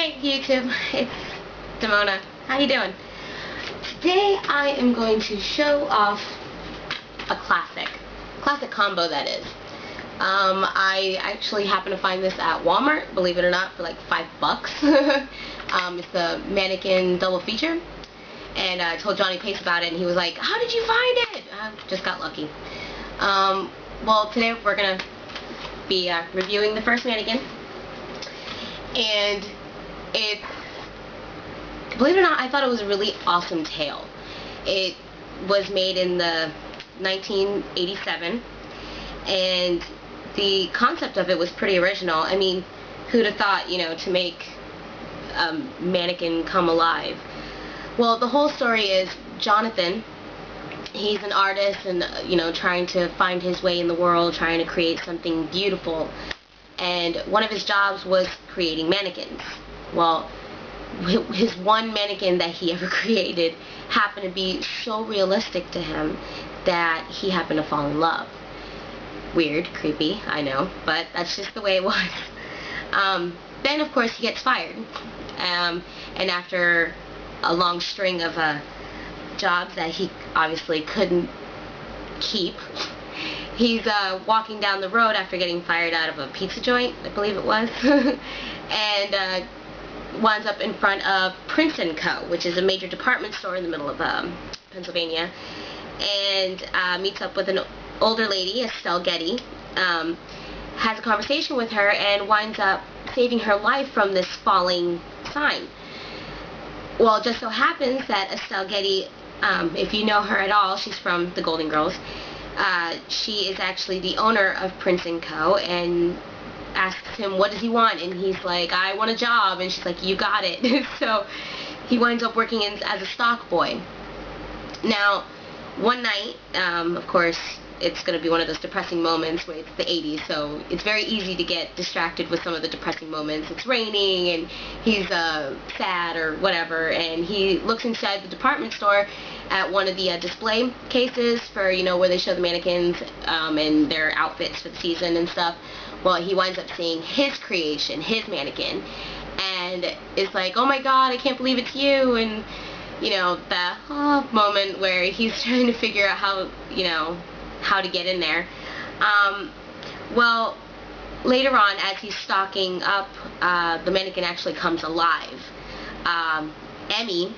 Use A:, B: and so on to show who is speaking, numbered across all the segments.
A: Hey YouTube, it's Demona. How you doing? Today I am going to show off a classic combo that is. I actually happened to find this at Walmart, believe it or not, for like $5. It's the Mannequin double feature, and I told Johnny Pace about it, and he was like, "How did you find it?" I just got lucky. Well, today we're gonna be reviewing the first Mannequin, and believe it or not, I thought it was a really awesome tale. It was made in the 1987, and the concept of it was pretty original. I mean, who'd have thought, you know, to make a mannequin come alive? Well, the whole story is Jonathan, he's an artist and, you know, trying to find his way in the world, trying to create something beautiful. And one of his jobs was creating mannequins. Well, his one mannequin that he ever created happened to be so realistic to him that he happened to fall in love. Weird, creepy, I know, but that's just the way it was. Then, of course, he gets fired. And after a long string of jobs that he obviously couldn't keep, he's walking down the road after getting fired out of a pizza joint, I believe it was, and winds up in front of Prince & Co., which is a major department store in the middle of Pennsylvania, and meets up with an older lady, Estelle Getty, has a conversation with her, and winds up saving her life from this falling sign. Well, it just so happens that Estelle Getty, if you know her at all, she's from the Golden Girls. She is actually the owner of Prince & Co., and asks him what does he want, and he's like, "I want a job," and she's like, "You got it." So he winds up working as a stock boy. Now, one night, of course, it's going to be one of those depressing moments where it's the 80s, so it's very easy to get distracted with some of the depressing moments. It's raining, and he's sad or whatever, and he looks inside the department store at one of the display cases for, you know, where they show the mannequins and their outfits for the season and stuff. Well, he winds up seeing his creation, his mannequin, and it's like, "Oh my God, I can't believe it's you," and, you know, that moment where he's trying to figure out how, you know, how to get in there. Well, later on, as he's stocking up, the mannequin actually comes alive. Emmy,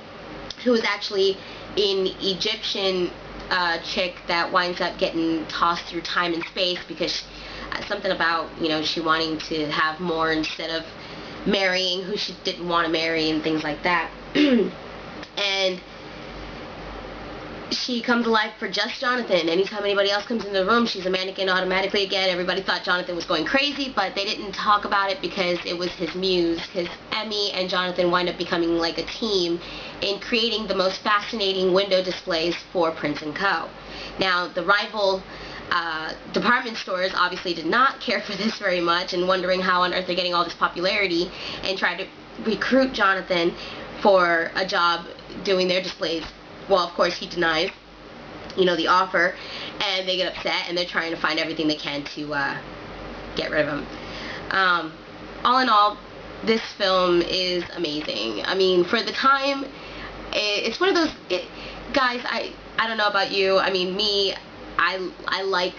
A: who is actually an Egyptian chick that winds up getting tossed through time and space because something about, you know, she wanting to have more instead of marrying who she didn't want to marry and things like that. And she comes alive for just Jonathan. Anytime anybody else comes in the room, she's a mannequin automatically again. Everybody thought Jonathan was going crazy, but they didn't talk about it because it was his muse, because Emmy and Jonathan wind up becoming like a team in creating the most fascinating window displays for Prince & Co. Now, the rival department stores obviously did not care for this very much, and wondering how on earth they're getting all this popularity, and tried to recruit Jonathan for a job doing their displays. Well, of course, he denies, you know, the offer, and they get upset, and they're trying to find everything they can to get rid of him. All in all, this film is amazing. I mean, for the time, it's one of those, guys, I don't know about you, I mean, me, I like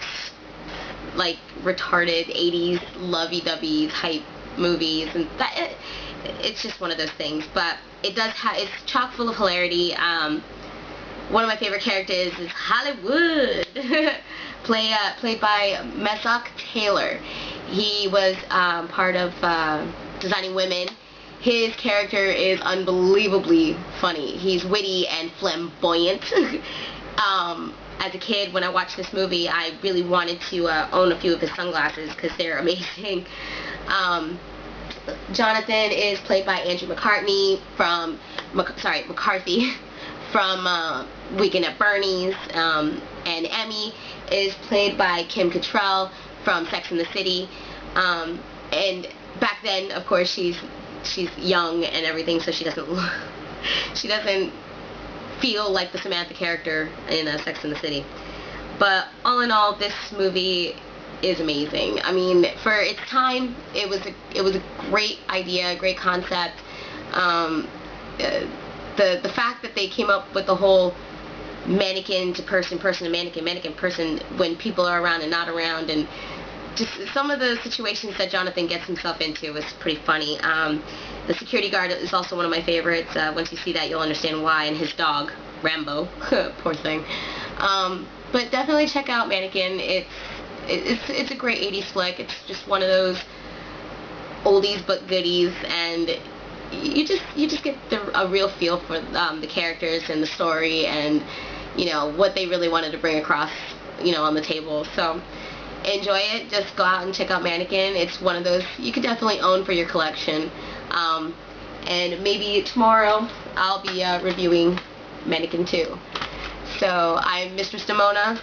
A: retarded 80s lovey-dovey type movies, and that, it's just one of those things, but it does have, it's chock full of hilarity. One of my favorite characters is Hollywood, played by Messock Taylor. He was part of Designing Women. His character is unbelievably funny. He's witty and flamboyant. As a kid, when I watched this movie, I really wanted to own a few of his sunglasses because they're amazing. Jonathan is played by Andrew McCarthy from Weekend at Bernie's, and Emmy is played by Kim Cattrall from Sex and the City. And back then, of course, she's young and everything, so she doesn't feel like the Samantha character in Sex and the City. But all in all, this movie is amazing. I mean, for its time, it was a great idea, great concept. The fact that they came up with the whole mannequin to person, person to mannequin, mannequin person when people are around and not around, and just some of the situations that Jonathan gets himself into was pretty funny. The security guard is also one of my favorites. Once you see that, you'll understand why, and his dog, Rambo. Poor thing. But definitely check out Mannequin. It's a great 80s flick. It's just one of those oldies but goodies, and you just get a real feel for the characters and the story, and what they really wanted to bring across on the table. So enjoy it. Just go out and check out Mannequin. It's one of those you could definitely own for your collection. And maybe tomorrow I'll be reviewing Mannequin 2. So I'm Mistress Demona,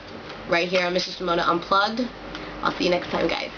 A: right here on Mistress Demona Unplugged. I'll see you next time, guys.